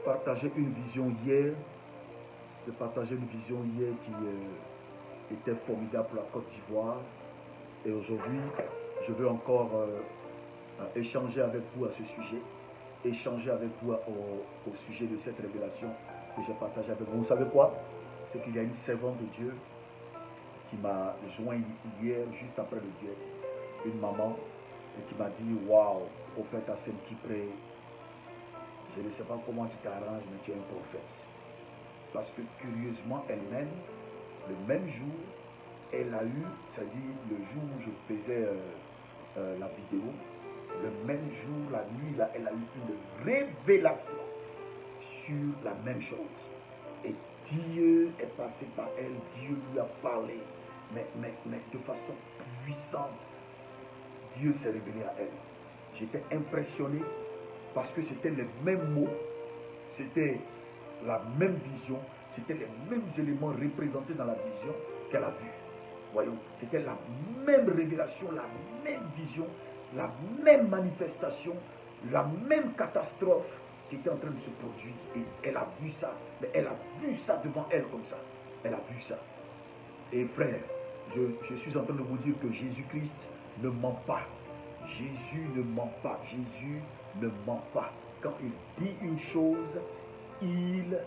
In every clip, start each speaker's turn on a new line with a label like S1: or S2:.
S1: partagé une vision hier. J'ai partagé une vision hier qui était formidable pour la Côte d'Ivoire. Et aujourd'hui, je veux encore échanger avec vous à ce sujet. Échanger avec vous au sujet de cette révélation que j'ai partagée avec vous. Vous savez quoi? C'est qu'il y a une servante de Dieu qui m'a joint hier, juste après le Dieu, une maman, et qui m'a dit, waouh, prophète Hassem Kipré, je ne sais pas comment tu t'arranges, mais tu es un prophète. Parce que curieusement, elle-même, le même jour, elle a eu, c'est-à-dire le jour où je faisais la vidéo, le même jour, la nuit, là, elle a eu une révélation sur la même chose. Et Dieu est passé par elle, Dieu lui a parlé, mais de façon puissante. Dieu s'est révélé à elle. J'étais impressionné parce que c'était les mêmes mots, c'était la même vision, c'était les mêmes éléments représentés dans la vision qu'elle a vue. Voyons, c'était la même révélation, la même vision, la même manifestation, la même catastrophe qui était en train de se produire. Et elle a vu ça, mais elle a vu ça devant elle comme ça. Elle a vu ça. Et frère, je suis en train de vous dire que Jésus-Christ ne ment pas. Jésus ne ment pas. Jésus ne ment pas. Quand il dit une chose, il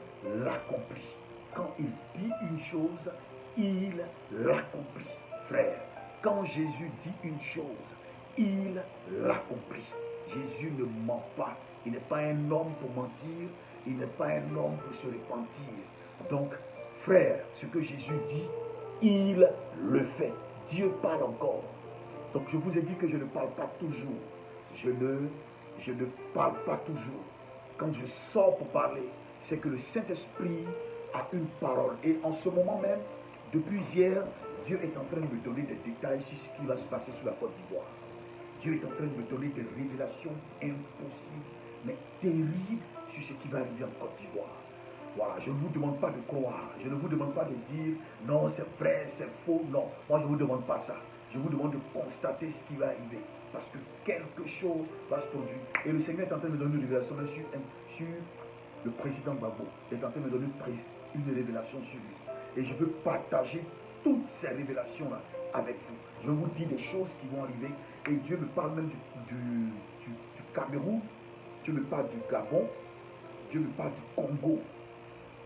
S1: l'accomplit. Quand il dit une chose, il l'accomplit. Frère, quand Jésus dit une chose, il l'accomplit. Jésus ne ment pas. Il n'est pas un homme pour mentir. Il n'est pas un homme pour se repentir. Donc, frère, ce que Jésus dit, il le fait. Dieu parle encore. Donc, je vous ai dit que je ne parle pas toujours. Je ne parle pas toujours. Quand je sors pour parler, c'est que le Saint-Esprit a une parole. Et en ce moment même, depuis hier, Dieu est en train de me donner des détails sur ce qui va se passer sur la Côte d'Ivoire. Dieu est en train de me donner des révélations impossibles, mais terribles sur ce qui va arriver en Côte d'Ivoire. Voilà, je ne vous demande pas de croire, je ne vous demande pas de dire non, c'est vrai, c'est faux, non. Moi, je ne vous demande pas ça. Je vous demande de constater ce qui va arriver. Parce que quelque chose va se produire. Et le Seigneur est en train de me donner une révélation sur le président Gbagbo. Il est en train de me donner une révélation sur lui. Et je veux partager toutes ces révélations-là avec vous. Je vous dis des choses qui vont arriver. Et Dieu me parle même du Cameroun. Dieu me parle du Gabon. Dieu me parle du Congo.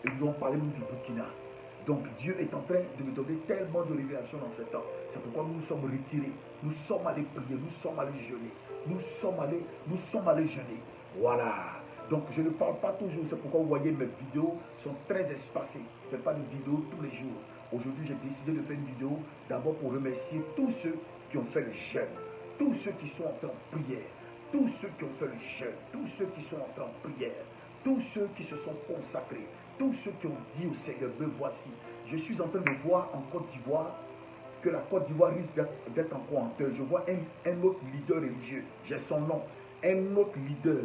S1: Et nous allons parler même du Burkina. Donc Dieu est en train de me donner tellement de révélations dans ce temps. C'est pourquoi nous nous sommes retirés. Nous sommes allés prier. Nous sommes allés jeûner. Nous sommes allés jeûner. Voilà. Donc je ne parle pas toujours. C'est pourquoi vous voyez mes vidéos sont très espacées. Je ne fais pas de vidéos tous les jours. Aujourd'hui j'ai décidé de faire une vidéo d'abord pour remercier tous ceux qui ont fait le jeûne. Tous ceux qui sont entrés en prière. Tous ceux qui ont fait le jeûne. Tous ceux qui sont entrés en prière. Tous ceux qui se sont consacrés. Tous ceux qui ont dit au Seigneur, me voici. Je suis en train de voir en Côte d'Ivoire que la Côte d'Ivoire risque d'être encore en deuil. Je vois un autre leader religieux, j'ai son nom, un autre leader,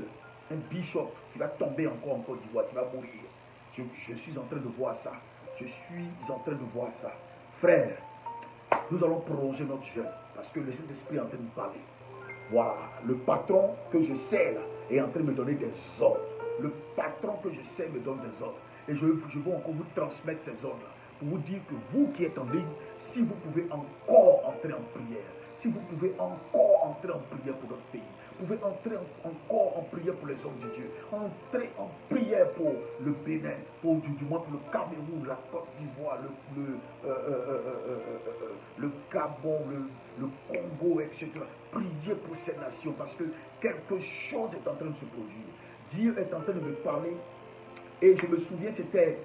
S1: un bishop qui va tomber encore en Côte d'Ivoire, qui va mourir. Je suis en train de voir ça. Je suis en train de voir ça. Frère, nous allons prolonger notre jeûne parce que le Saint-Esprit est en train de parler. Voilà, le patron que je sais là est en train de me donner des ordres. Le patron que je sais me donne des ordres. Et je veux encore vous transmettre ces ordres-là pour vous dire que vous qui êtes en ligne, si vous pouvez encore entrer en prière, si vous pouvez encore entrer en prière pour notre pays, vous pouvez entrer encore en prière pour les hommes de Dieu, entrer en prière pour le Bénin, du moins pour le Cameroun, la Côte d'Ivoire, le Gabon, le Congo, etc. Priez pour ces nations parce que quelque chose est en train de se produire. Dieu est en train de me parler. Et je me souviens, c'était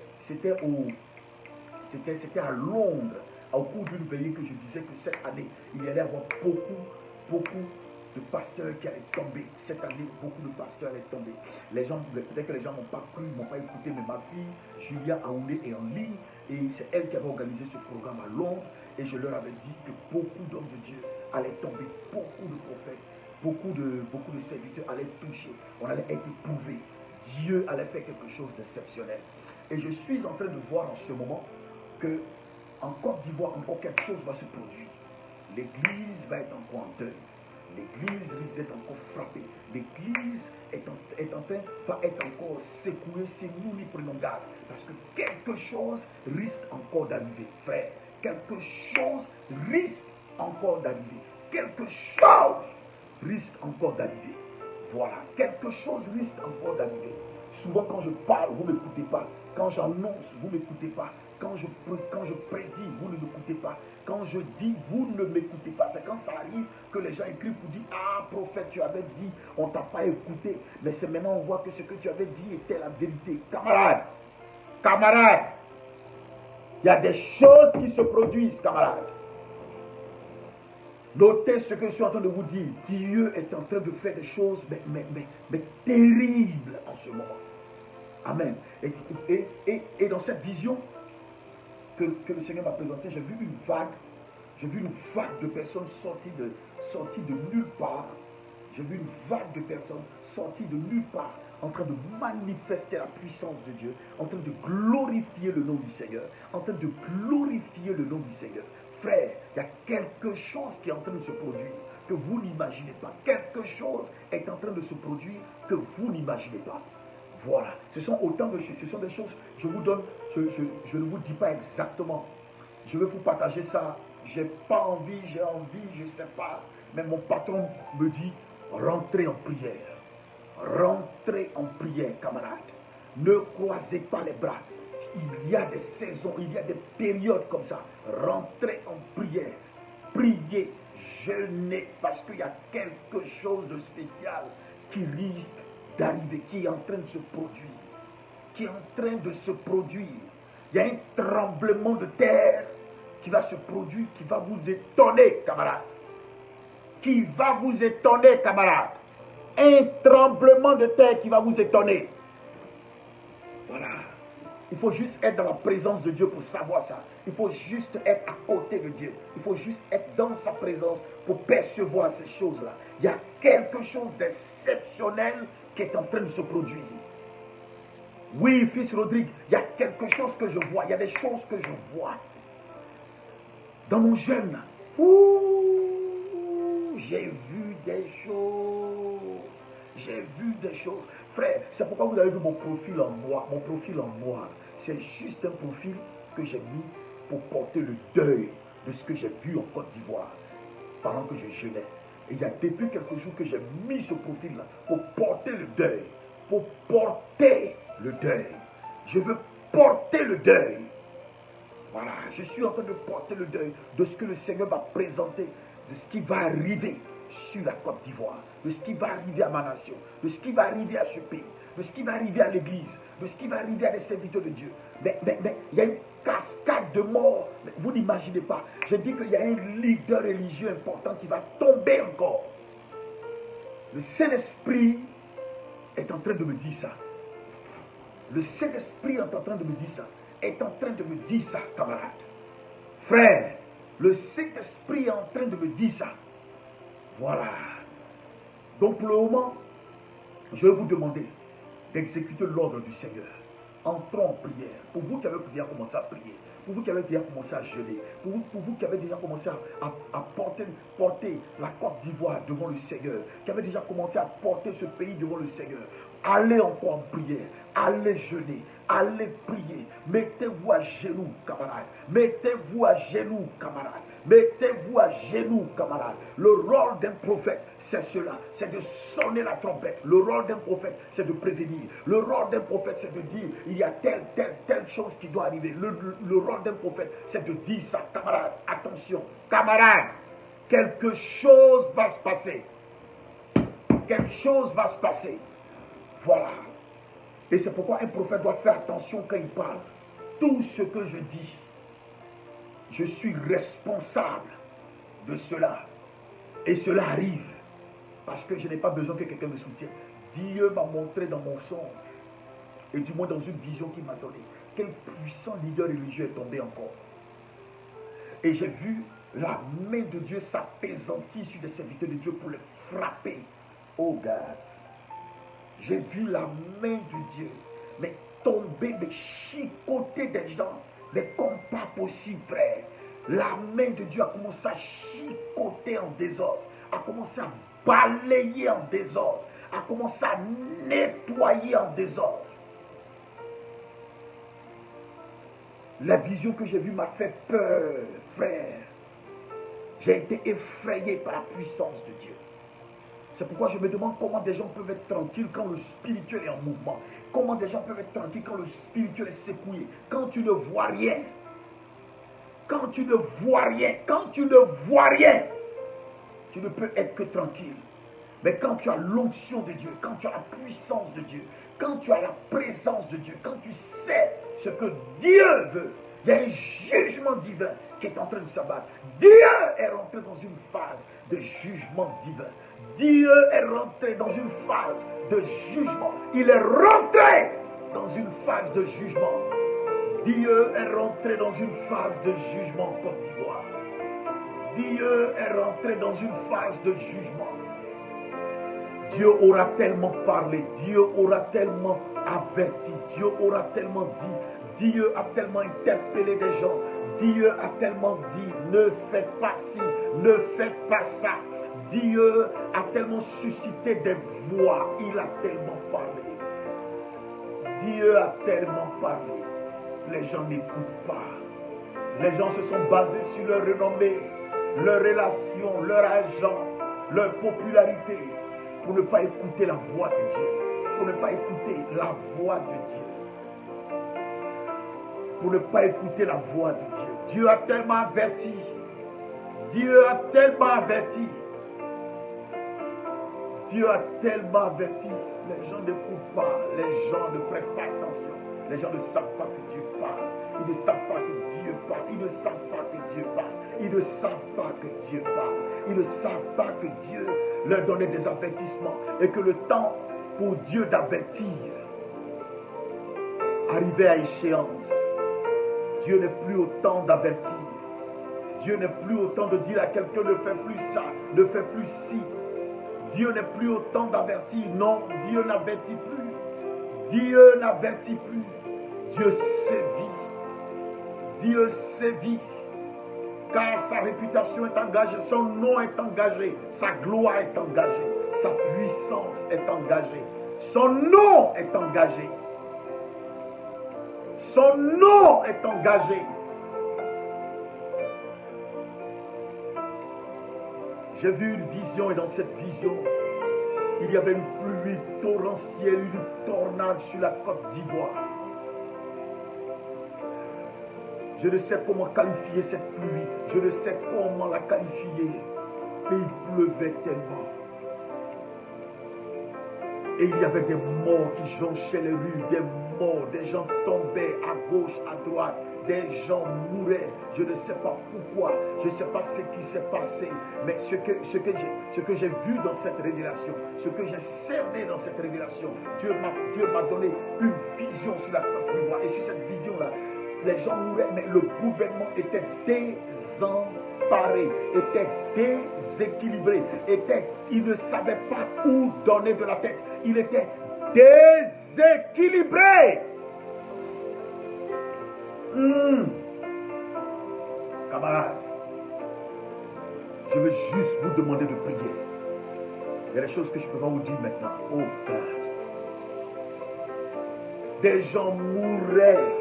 S1: à Londres, au cours d'une veillée que je disais que cette année, il y allait avoir beaucoup de pasteurs qui allaient tomber. Cette année, beaucoup de pasteurs allaient tomber. Les gens, peut-être que les gens n'ont pas cru, n'ont pas écouté, mais ma fille, Julia Aoulé, est en ligne. Et c'est elle qui avait organisé ce programme à Londres. Et je leur avais dit que beaucoup d'hommes de Dieu allaient tomber, beaucoup de prophètes, beaucoup de serviteurs allaient toucher. On allait être éprouvés. Dieu allait faire quelque chose d'exceptionnel. Et je suis en train de voir en ce moment que en Côte d'Ivoire, encore quelque chose va se produire. L'église va être encore en deuil. L'église risque d'être encore frappée. L'église va être encore secouée si nous n'y prenons garde. Parce que quelque chose risque encore d'arriver, frère. Quelque chose risque encore d'arriver. Quelque chose risque encore d'arriver. Voilà, quelque chose risque encore d'arriver. Souvent quand je parle, vous ne m'écoutez pas. Quand j'annonce, vous ne m'écoutez pas. Quand je prédis, vous ne m'écoutez pas. Quand je dis, vous ne m'écoutez pas. C'est quand ça arrive que les gens écrivent pour dire, ah prophète, tu avais dit, on ne t'a pas écouté. Mais c'est maintenant on voit que ce que tu avais dit était la vérité. Camarades, camarades, il y a des choses qui se produisent, camarades. Notez ce que je suis en train de vous dire. Dieu est en train de faire des choses mais terribles en ce moment. Amen. Et dans cette vision que le Seigneur m'a présentée, j'ai vu une vague de personnes sorties de nulle part. J'ai vu une vague de personnes sorties de nulle part, en train de manifester la puissance de Dieu, en train de glorifier le nom du Seigneur, en train de glorifier le nom du Seigneur. Frère, il y a quelque chose qui est en train de se produire que vous n'imaginez pas. Quelque chose est en train de se produire que vous n'imaginez pas. Voilà, ce sont autant de choses, ce sont des choses, je vous donne, je ne vous dis pas exactement. Je vais vous partager ça. J'ai pas envie, j'ai envie, je ne sais pas. Mais mon patron me dit, rentrez en prière. Rentrez en prière, camarades. Ne croisez pas les bras. Il y a des saisons, il y a des périodes comme ça. Rentrez en prière. Priez, jeûnez, parce qu'il y a quelque chose de spécial qui risque d'arriver, qui est en train de se produire. Qui est en train de se produire. Il y a un tremblement de terre qui va se produire, qui va vous étonner, camarades. Qui va vous étonner, camarades. Un tremblement de terre qui va vous étonner. Voilà. Il faut juste être dans la présence de Dieu pour savoir ça. Il faut juste être à côté de Dieu. Il faut juste être dans sa présence pour percevoir ces choses-là. Il y a quelque chose d'exceptionnel qui est en train de se produire. Oui, fils Rodrigue, il y a quelque chose que je vois. Il y a des choses que je vois. Dans mon jeûne, j'ai vu des choses. J'ai vu des choses. Frère, c'est pourquoi vous avez vu mon profil en noir. Mon profil en noir, c'est juste un profil que j'ai mis pour porter le deuil de ce que j'ai vu en Côte d'Ivoire pendant que je jeûnais. Et il y a depuis quelques jours que j'ai mis ce profil-là pour porter le deuil. Pour porter le deuil. Je veux porter le deuil. Voilà, je suis en train de porter le deuil de ce que le Seigneur va présenter, de ce qui va arriver sur la Côte d'Ivoire, de ce qui va arriver à ma nation, de ce qui va arriver à ce pays, de ce qui va arriver à l'église, de ce qui va arriver à des serviteurs de Dieu. Mais il y a une cascade de morts. Vous n'imaginez pas. Je dis qu'il y a un leader religieux important qui va tomber encore. Le Saint-Esprit est en train de me dire ça. Le Saint-Esprit est en train de me dire ça. Est en train de me dire ça, camarade. Frère, le Saint-Esprit est en train de me dire ça. Voilà. Donc pour le moment, je vais vous demander d'exécuter l'ordre du Seigneur. Entrons en prière. Pour vous qui avez déjà commencé à prier, pour vous qui avez déjà commencé à jeûner, pour vous qui avez déjà commencé à porter la Côte d'Ivoire devant le Seigneur, qui avez déjà commencé à porter ce pays devant le Seigneur, allez encore en prière, allez jeûner, allez prier, mettez-vous à genoux, camarades, mettez-vous à genoux, camarades, mettez-vous à genoux, camarades. Le rôle d'un prophète, c'est cela, c'est de sonner la trompette. Le rôle d'un prophète, c'est de prévenir. Le rôle d'un prophète, c'est de dire, il y a telle chose qui doit arriver. Le rôle d'un prophète, c'est de dire ça, camarades, attention, camarades, quelque chose va se passer. Quelque chose va se passer. Voilà. Et c'est pourquoi un prophète doit faire attention quand il parle. Tout ce que je dis, je suis responsable de cela. Et cela arrive. Parce que je n'ai pas besoin que quelqu'un me soutienne. Dieu m'a montré dans mon songe, et du moins dans une vision qu'il m'a donnée, quel puissant leader religieux est tombé encore. Et j'ai vu la main de Dieu s'apaisantir sur des serviteurs de Dieu pour les frapper. Oh God. J'ai vu la main de Dieu, mais tomber, mais chicoter des gens, mais comme pas possible, frère. La main de Dieu a commencé à chicoter en désordre, a commencé à balayer en désordre, a commencé à nettoyer en désordre. La vision que j'ai vue m'a fait peur, frère. J'ai été effrayé par la puissance de Dieu. C'est pourquoi je me demande comment des gens peuvent être tranquilles quand le spirituel est en mouvement. Comment des gens peuvent être tranquilles quand le spirituel est secoué. Quand tu ne vois rien. Quand tu ne vois rien. Quand tu ne vois rien. Tu ne peux être que tranquille. Mais quand tu as l'onction de Dieu, quand tu as la puissance de Dieu, quand tu as la présence de Dieu, quand tu sais ce que Dieu veut, il y a un jugement divin qui est en train de s'abattre. Dieu est rentré dans une phase de jugement divin. Dieu est rentré dans une phase de jugement. Il est rentré dans une phase de jugement. Dieu est rentré dans une phase de jugement en Côte d'Ivoire. Dieu est rentré dans une phase de jugement. Dieu aura tellement parlé, Dieu aura tellement averti, Dieu aura tellement dit, Dieu a tellement interpellé des gens, Dieu a tellement dit, ne faites pas ci, ne faites pas ça. Dieu a tellement suscité des voix, il a tellement parlé. Dieu a tellement parlé. Les gens n'écoutent pas. Les gens se sont basés sur leur renommée, leur relation, leur argent, leur popularité, pour ne pas écouter la voix de Dieu, pour ne pas écouter la voix de Dieu, pour ne pas écouter la voix de Dieu. Dieu a tellement averti, Dieu a tellement averti, Dieu a tellement averti. Les gens n'écoutent pas, les gens ne prêtent pas attention, les gens ne savent pas que Dieu parle, ils ne savent pas que Dieu parle, ils ne savent pas que Dieu parle, ils ne savent pas que Dieu parle, ils ne savent pas que Dieu leur donnait des avertissements et que le temps pour Dieu d'avertir arrivait à échéance. Dieu n'est plus au temps d'avertir. Dieu n'est plus au temps de dire à quelqu'un ne fais plus ça, ne fais plus ci. Dieu n'est plus au temps d'avertir. Non, Dieu n'avertit plus. Dieu n'avertit plus. Dieu sévit. Dieu sévit. Car sa réputation est engagée, son nom est engagé, sa gloire est engagée, sa puissance est engagée, son nom est engagé. Son nom est engagé. J'ai vu une vision et dans cette vision, il y avait une pluie torrentielle, une tornade sur la Côte d'Ivoire. Je ne sais comment qualifier cette pluie. Je ne sais comment la qualifier. Mais il pleuvait tellement. Et il y avait des morts qui jonchaient les rues. Des morts. Des gens tombaient à gauche, à droite. Des gens mouraient. Je ne sais pas pourquoi. Je ne sais pas ce qui s'est passé. Mais ce que j'ai vu dans cette révélation, ce que j'ai cerné dans cette révélation, Dieu m'a donné une vision sur la Côte d'Ivoire. Et sur cette vision-là, les gens mouraient, mais le gouvernement était désemparé, était déséquilibré, il ne savait pas où donner de la tête. Il était déséquilibré. Camarades, je veux juste vous demander de prier. Il y a des choses que je ne peux pas vous dire maintenant. Oh God. Des gens mouraient.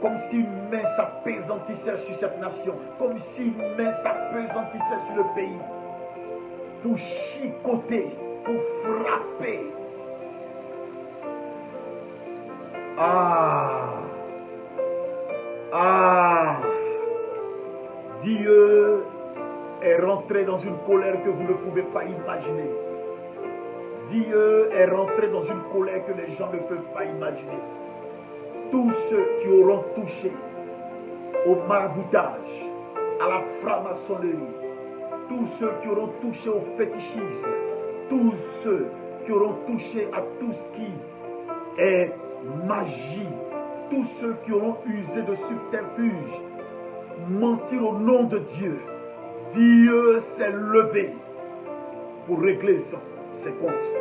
S1: Comme si une main s'appesantissait sur cette nation. Comme si une main s'appesantissait sur le pays. Pour chicoter, pour frapper. Dieu est rentré dans une colère que vous ne pouvez pas imaginer. Dieu est rentré dans une colère que les gens ne peuvent pas imaginer. Tous ceux qui auront touché au maraboutage, à la franc-maçonnerie, tous ceux qui auront touché au fétichisme, tous ceux qui auront touché à tout ce qui est magie, tous ceux qui auront usé de subterfuge, mentir au nom de Dieu, Dieu s'est levé pour régler ses comptes.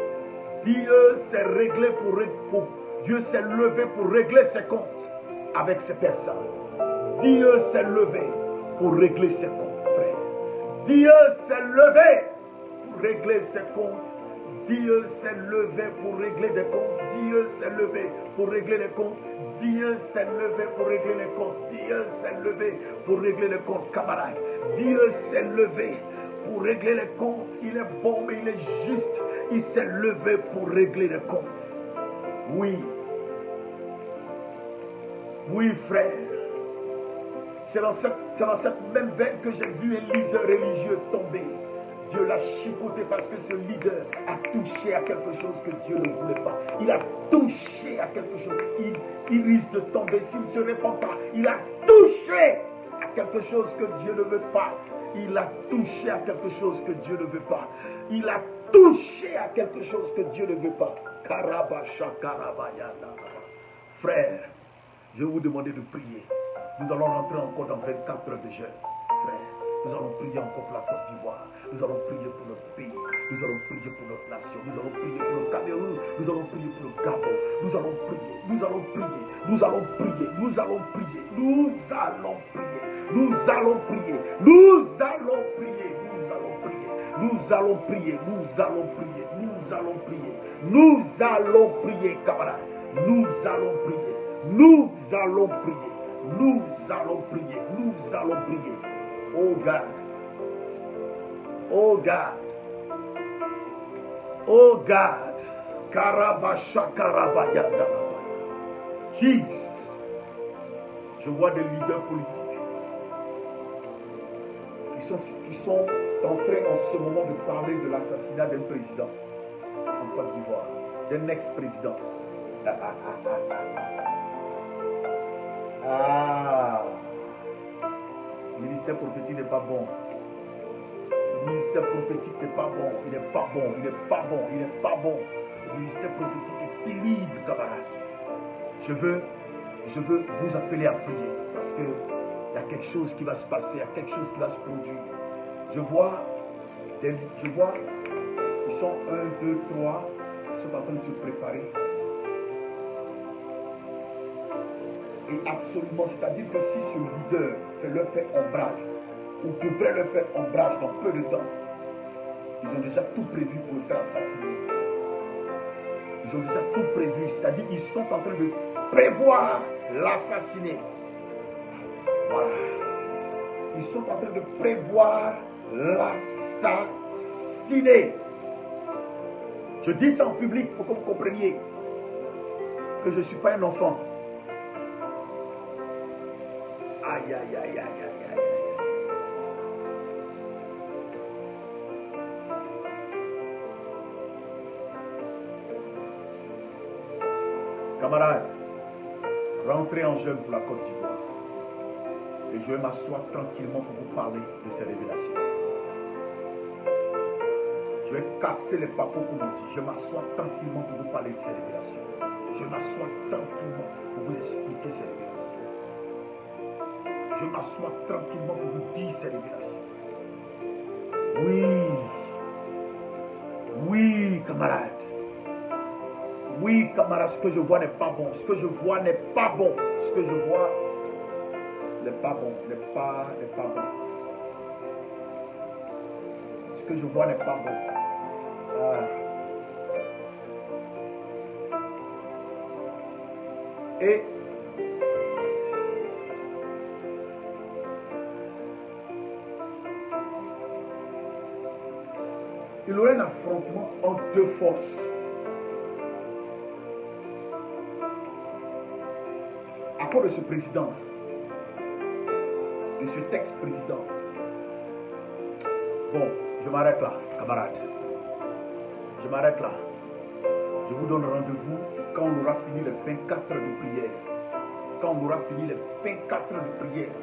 S1: Dieu s'est réglé Dieu s'est levé pour régler ses comptes avec ces personnes. Dieu s'est levé pour régler ses comptes, frère. Dieu s'est levé pour régler ses comptes. Dieu s'est levé pour régler des comptes. Dieu s'est levé pour régler les comptes. Dieu s'est levé pour régler les comptes. Dieu s'est levé pour régler les comptes, camarades. Dieu s'est levé pour régler les comptes. Il est bon, mais il est juste. Il s'est levé pour régler les comptes. Oui. Oui, frère. C'est dans cette même veine que j'ai vu un leader religieux tomber. Dieu l'a chicoté parce que ce leader a touché à quelque chose que Dieu ne voulait pas. Il a touché à quelque chose. Il risque de tomber s'il ne se répand pas. Il a touché à quelque chose que Dieu ne veut pas. Il a touché à quelque chose que Dieu ne veut pas. Il a touché à quelque chose que Dieu ne veut pas. Frère, je vais vous demander de prier. Nous allons rentrer encore dans 24 heures de jeûne. Frère, nous allons prier encore pour la Côte d'Ivoire. Nous allons prier pour notre pays. Nous allons prier pour notre nation. Nous allons prier pour le Cameroun. Nous allons prier pour le Gabon. Nous allons prier. Nous allons prier. Nous allons prier. Nous allons prier. Nous allons prier. Nous allons prier. Nous allons prier. Nous allons prier. Nous allons prier. Nous allons prier. Nous allons prier. Nous allons prier, camarades. Nous allons prier. Nous allons prier. Nous allons prier. Nous allons prier. Oh God. Oh God. Oh God. Karabasha Karabayada. Jesus. Je vois des leaders politiques qui sont en train en ce moment de parler de l'assassinat d'un président en Côte d'Ivoire, d'un ex-président. Le ministère prophétique n'est pas bon. Le ministère prophétique n'est pas bon. Il n'est pas bon. Il n'est pas bon. Il n'est pas bon. Le ministère prophétique est terrible, camarades. Je veux vous appeler à prier parce qu'il y a quelque chose qui va se passer, il y a quelque chose qui va se produire. Je vois, ils sont 1, 2, 3, ils sont en train de se préparer. Et absolument, c'est-à-dire que si ce leader leur fait ombrage, ou devrait leur faire ombrage dans peu de temps, ils ont déjà tout prévu pour le faire assassiner. Ils ont déjà tout prévu, c'est-à-dire qu'ils sont en train de prévoir l'assassiner. Voilà. Ils sont en train de prévoir l'assassiner. Je dis ça en public pour que vous compreniez que je ne suis pas un enfant. Aïe, aïe, aïe, aïe, aïe, aïe. Camarades, rentrez en jeûne pour la Côte d'Ivoire. Et je vais m'asseoir tranquillement pour vous parler de ces révélations. Je vais casser les papos comme on dit. Je vais m'asseoir tranquillement pour vous parler de ces révélations. Je vais m'asseoir tranquillement pour vous expliquer ces révélations. Je m'assois tranquillement pour vous dire ces révélations. Oui. Oui, camarades. Oui, camarades, ce que je vois n'est pas bon. Ce que je vois n'est pas bon. Ce que je vois n'est pas bon. N'est pas bon. Ce que je vois n'est pas bon. Et il y aurait un affrontement entre deux forces. À cause de ce président, de cet ex-président. Bon, je m'arrête là, camarades. Je m'arrête là. Je vous donne rendez-vous quand on aura fini les 24 heures de prière. Quand on aura fini les 24 heures de prière,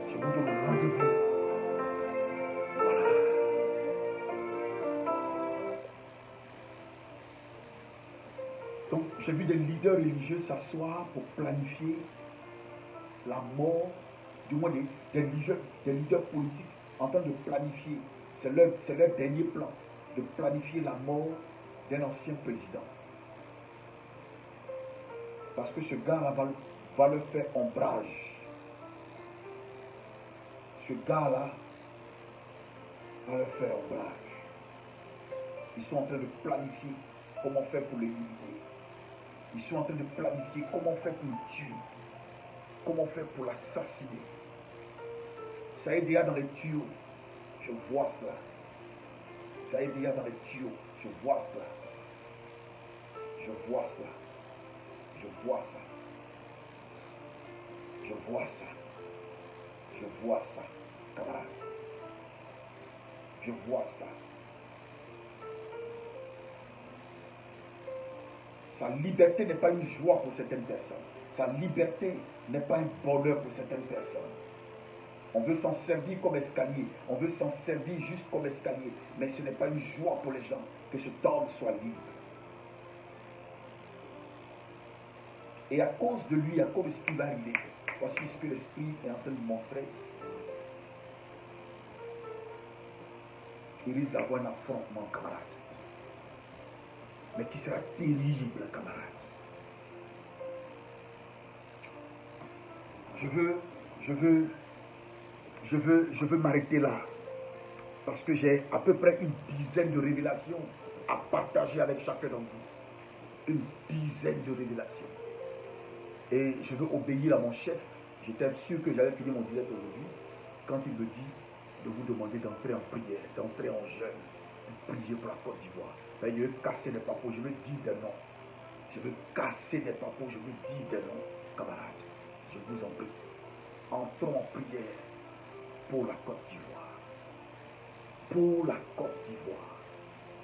S1: je vous donne rendez-vous. Voilà. Donc, j'ai vu des leaders religieux s'asseoir pour planifier la mort, du moins des leaders politiques en train de planifier. C'est leur dernier plan, de planifier la mort d'un ancien président. Parce que ce gars-là va leur faire ombrage. Ce gars-là va leur faire un blague. Ils sont en train de planifier comment faire pour l'éliminer. Ils sont en train de planifier comment faire pour le tuer. Comment faire pour l'assassiner. Ça est déjà dans les tuyaux. Je vois cela. Ça est déjà dans les tuyaux. Je vois cela. Je vois cela. Je vois ça. Je vois ça. Je vois ça, camarade. Je vois ça. Sa liberté n'est pas une joie pour certaines personnes. Sa liberté n'est pas un bonheur pour certaines personnes. On veut s'en servir comme escalier. On veut s'en servir juste comme escalier. Mais ce n'est pas une joie pour les gens que cet homme soit libre. Et à cause de lui, à cause de ce qui va arriver, voici ce que l'Esprit est en train de montrer. Il risque d'avoir un affrontement, camarade. Mais qui sera terrible, camarade. Je veux m'arrêter là. Parce que j'ai à peu près une dizaine de révélations à partager avec chacun d'entre vous. Une dizaine de révélations. Et je veux obéir à mon chef. J'étais sûr que j'allais finir mon direct aujourd'hui. Quand il me dit de vous demander d'entrer en prière, d'entrer en jeûne, de prier pour la Côte d'Ivoire. Je veux casser les papos, je veux dire des noms. Je veux casser des papos, je veux dire des noms. Camarades, je vous en prie. Entrons en prière pour la Côte d'Ivoire. Pour la Côte d'Ivoire.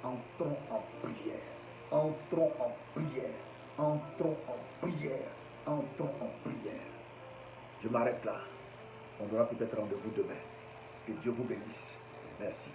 S1: Entrons en prière. Entrons en prière. Entrons en prière. Entrons en prière. Je m'arrête là. On aura peut-être rendez-vous demain. Que Dieu vous bénisse. Merci.